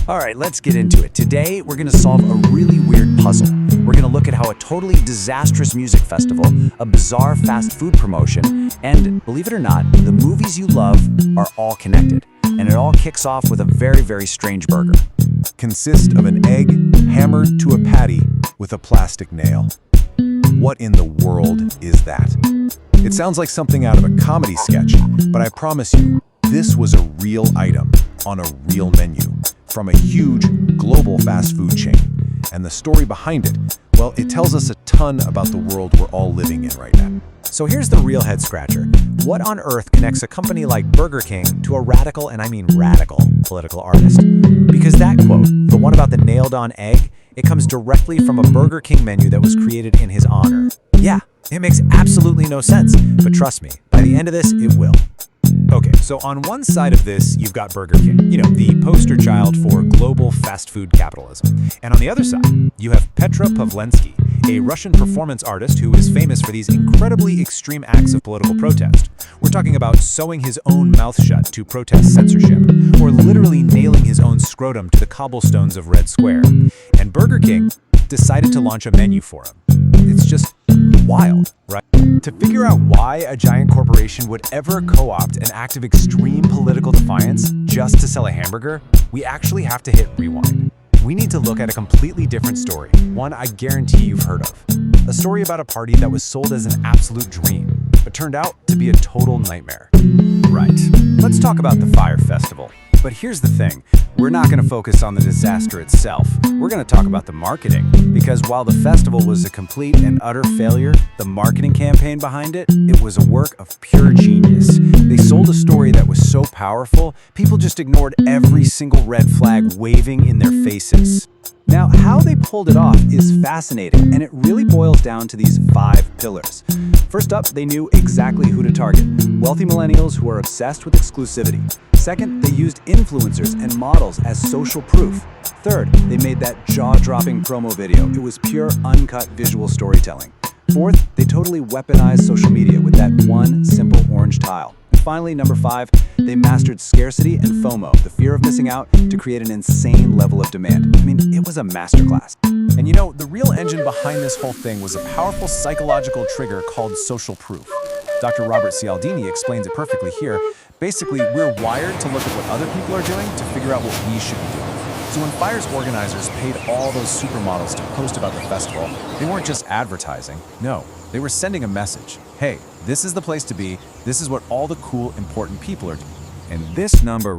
All right, let's get into it. Today, we're going to solve a really weird puzzle. We're going to look at how a totally disastrous music festival, a bizarre fast food promotion, and, believe it or not, the movies you love are all connected. And it all kicks off with a very, very strange burger. Consist of an egg hammered to a patty with a plastic nail. What in the world is that? It sounds like something out of a comedy sketch, but I promise you, this was a real item on a real menu from a huge global fast food chain. And the story behind it, well, it tells us a ton about the world we're all living in right now. So here's the real head scratcher. What on earth connects a company like Burger King to a radical, and I mean radical, political artist? Because that quote, the one about the nailed-on egg, it comes directly from a Burger King menu that was created in his honor. Yeah, it makes absolutely no sense, but trust me, by the end of this, it will. Okay, so on one side of this, you've got Burger King, the poster child for global fast food capitalism. And on the other side, you have Petra Pavlensky, a Russian performance artist who is famous for these incredibly extreme acts of political protest. We're talking about sewing his own mouth shut to protest censorship, or literally nailing his own scrotum to the cobblestones of Red Square. And Burger King decided to launch a menu for him. It's just wild, right? To figure out why a giant corporation would ever co-opt an act of extreme political defiance just to sell a hamburger, we actually have to hit rewind. We need to look at a completely different story, one I guarantee you've heard of. A story about a party that was sold as an absolute dream, but turned out to be a total nightmare. Right. Let's talk about the Fyre Festival. But here's the thing, we're not going to focus on the disaster itself. We're going to talk about the marketing. Because while the festival was a complete and utter failure, the marketing campaign behind it, it was a work of pure genius. They sold a story that was so powerful, people just ignored every single red flag waving in their faces. Now, how they pulled it off is fascinating, and it really boils down to these 5 pillars. First up, they knew exactly who to target. Wealthy millennials who are obsessed with exclusivity. Second, they used influencers and models as social proof. Third, they made that jaw-dropping promo video. It was pure, uncut visual storytelling. Fourth, they totally weaponized social media with that one simple orange tile. And finally, number 5, they mastered scarcity and FOMO, the fear of missing out, to create an insane level of demand. I mean, it was a masterclass. And the real engine behind this whole thing was a powerful psychological trigger called social proof. Dr. Robert Cialdini explains it perfectly here. Basically, we're wired to look at what other people are doing to figure out what we should be doing. So when Fyre's organizers paid all those supermodels to post about the festival, they weren't just advertising. No, they were sending a message. Hey, this is the place to be. This is what all the cool, important people are doing. And this number